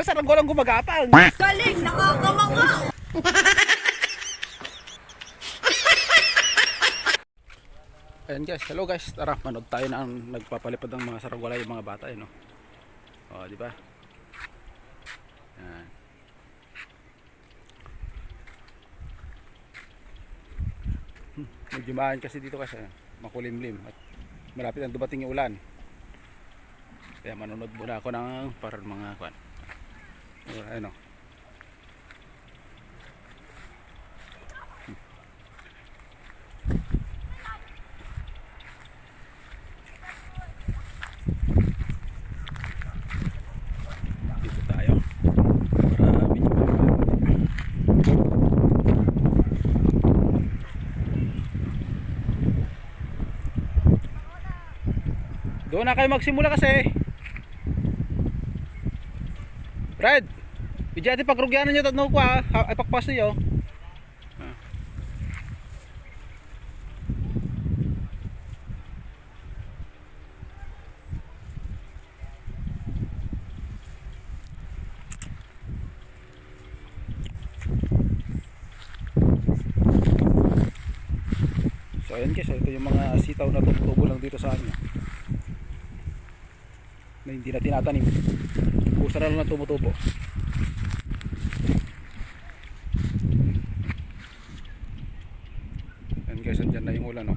Saranggolang gumagapang. Galing, nakakawanga. Ayan guys, hello guys. Tara, manood tayo na ang nagpapalipad ng mga saranggola yung mga bata, no. Oh, di ba? Ayan. Medyo mahan kasi dito kasi makulimlim at malapit ang dumating yung ulan. Kaya manonood muna ako ng para mga kwan. Ano? Dito tayo. Para medyo doon na kayo magsimula kasi. Fred, hindi natin pagrugyanan nyo tatno ko ha. Ay pakpas nyo. So ayan guys, ito yung mga sitaw na tumutubo lang dito sa amin. Na hindi na tinatanim. Pusa na lang na tumutubo. Ayan guys, andyan na yung ulan, no?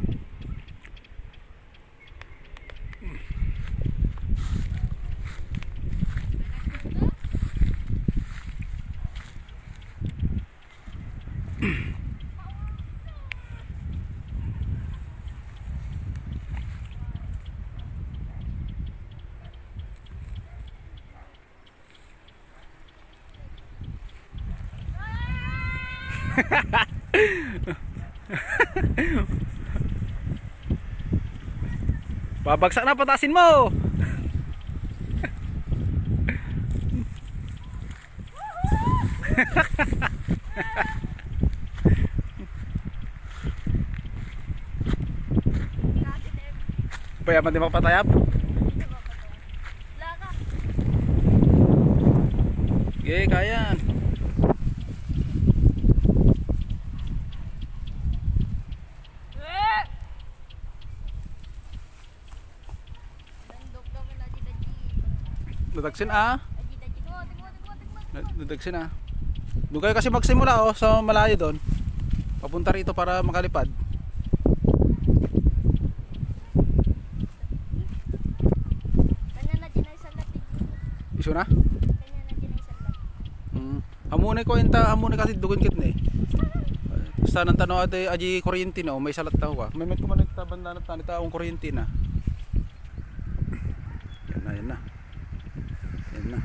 Babagsak na, patasin mo. Payaman din magpatayap. Okay, kaya. Nadagsin ah. Nadagsin ah. Doon kayo kasi magsimula oh, sa malayo doon. Papunta rito para makalipad. Iso na? Hamunay ko enta, hamunay kasi dugon kit na eh. Sa nang tanong ate aji kuryente na, may salat daw ka. May met ko man ita banda na tanita ang kuryente na. Yan na, yan na. Yan na.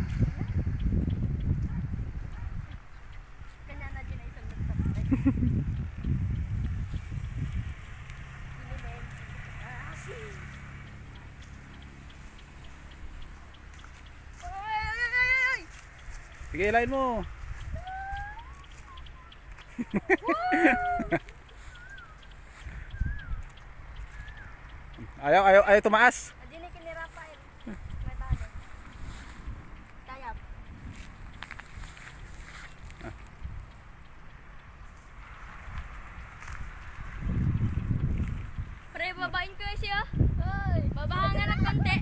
Sige, lain mo. Ayaw tumaas. Pre, babain ko yung siya. Babahan nga ng konti.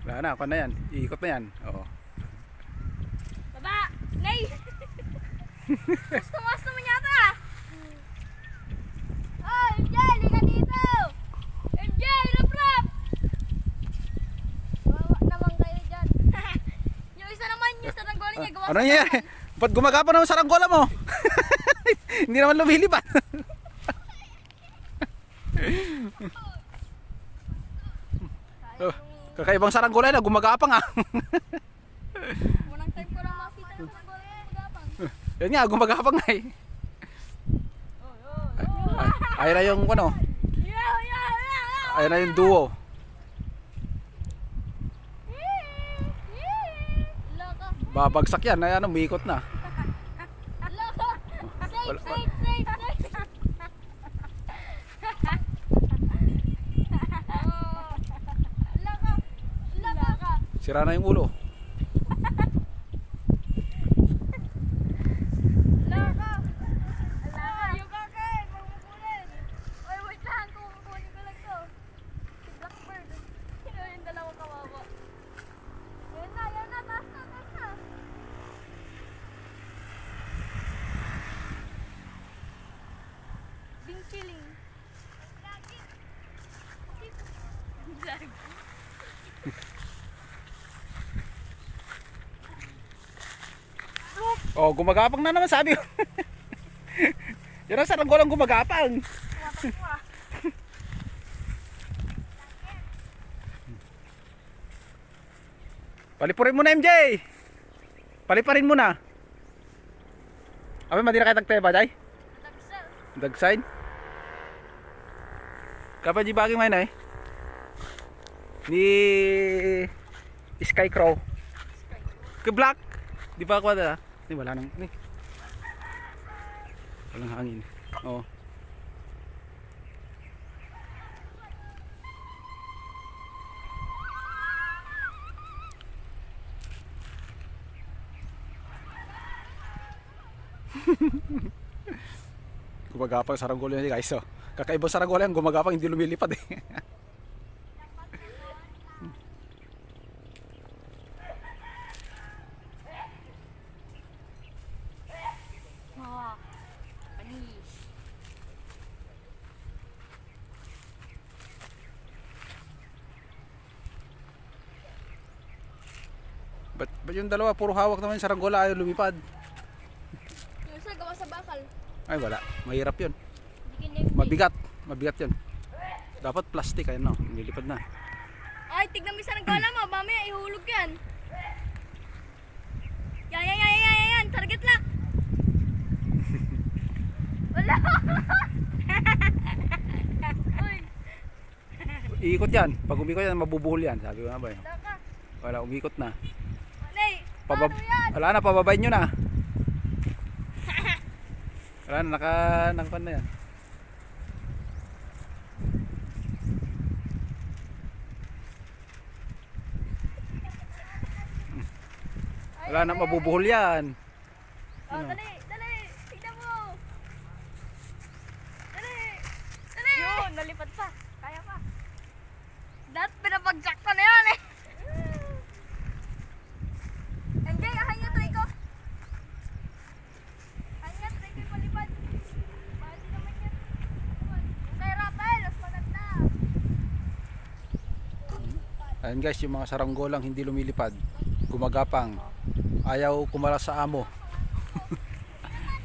Wala na, ako na yan. Iikot na yan. Oo. Baba! Nay! Mas naman yata! Oh, MJ! Liga dito! MJ! Rap-rap! Bawa naman kayo dyan. Yung isa naman, yung saranggola niya. Gawa Ano yan? Ba't gumagapa naman saranggola mo? Hindi naman lumilipat. Kakaibang saranggola na gumagapang ah. Munang time ko lang makita ng saranggola niya. Magapang. Yan nga, gumagapang nga eh. Ayun na yung ano. Ayun na yung duo. Babagsak yan, ay ano, umiikot na. Safe. Sira na yung ulo. Laka! Laka! Yung kakain! Magmukunin! Oy, wait lang! Kukunin ko lang to. Si Blackbird. Sino yung dalawang kawawa? Yan na! Yan na! Taas na! Taas na! Bing chilling. Lagi! Lagi! Oh, gumagapang na naman sabi ko. Yan ang saranggolang gumagapang. Palipurin mo na, MJ. Paliparin mo na. Abi, madi na kayo tagteba, Jay? Tagsal. Dagsign. Kapag di bagay may na eh. Ni Skycrow. Ke Black. Di ba ako na? Ni wala nang ni. Walang hangin. Oh. Gumagapang saranggola yan guys. So, kakaibang saranggola yan, gumagapang hindi lumilipad eh. Ah, panis. Ba't yung dalawa puro hawak naman yung saranggola ayaw lumipad? Yung isa gawa sa bakal. Ay wala, mahirap yun. Hindi kinimdi. Mabigat yun. Dapat plastic ayun no, nilipad na. Ay, tignan mo isa ng gala mo. Mamaya ihulog yan. Yan. Target lock. Wala. Uy, Iikot yan, pag umikot yan mabubuhol yan, sabi ko nga ba eh. laka. Wala, umikot na. Nay, paano yan? Wala na, pababayin nyo na. Wala na, nakapan na yan. Wala na, mabubuhol yan. Oh, Ano? dali. Tignan mo. Dali. Yun, nalipad pa. Kaya pa. Dahil pinapagsak pa na yan eh. MJ, ahanya try ko. Ahanya try ko yung palipad. Pwede naman yan. Yung kay Rafael, mas maganda. Ayan guys, yung mga saranggolang hindi lumilipad, gumagapang, ayaw kumalas sa amo.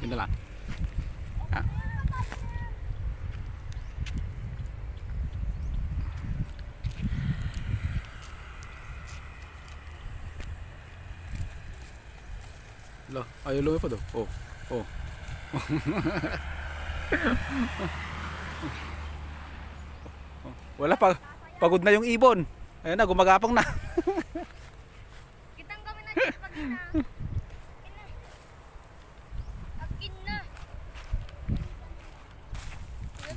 Yun na lang. Ah. Lo, ayaw lumipad oh. Oh. Wala pa, pagod na yung ibon. Ayun na, gumagapang na. Kitang kami na dyan pag ina. Akin na.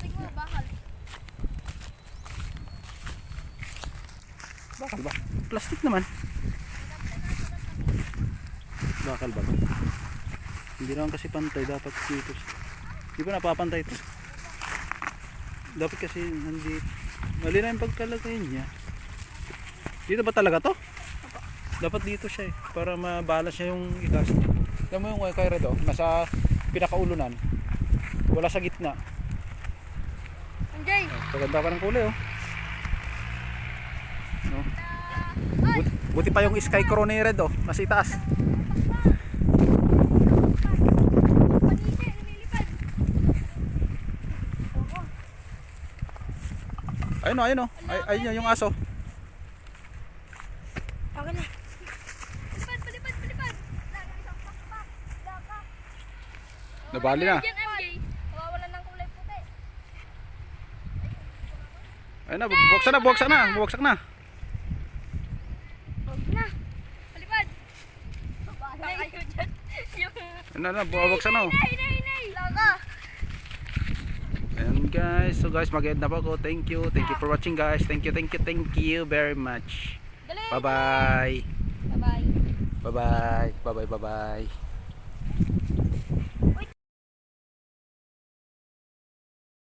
Tingnan mo, bakal. Bakal ba? Plastic naman. Bakal ba? Hindi naman kasi pantay. Dapat dito. Di ba napapantay ito? Dapat kasi nandito. Mali na yung pagkalagay niya. Dito ba talaga to? Dapat dito siya eh. Para mabalance siya yung ikas niya. Tignan mo yung kay Red oh. Nasa pinakaulunan. Wala sa gitna. MJ. Paganda pa ng kulay oh. No? Ay! Buti pa yung Sky Crow ni Red oh. Nasa itaas. Panisi, lumilipad. Ayun oh, ayun oh. Ayun yung aso. Akin na. Palipad. Isang pakpak. Daka. Nabali na. Yan, MJ. Nawawalan ng kulay puti. Ayun na, bubagsak na. Huwag na. Palipad. Baka kayo dyan. Ayun na, bubagsak na oh. Nay. Laka. Ayan guys, so guys mag-end na po ako. Thank you for watching guys. Thank you very much. Dali. Bye-bye. Bye-bye. Bye-bye. Bye-bye. Bye-bye. Wait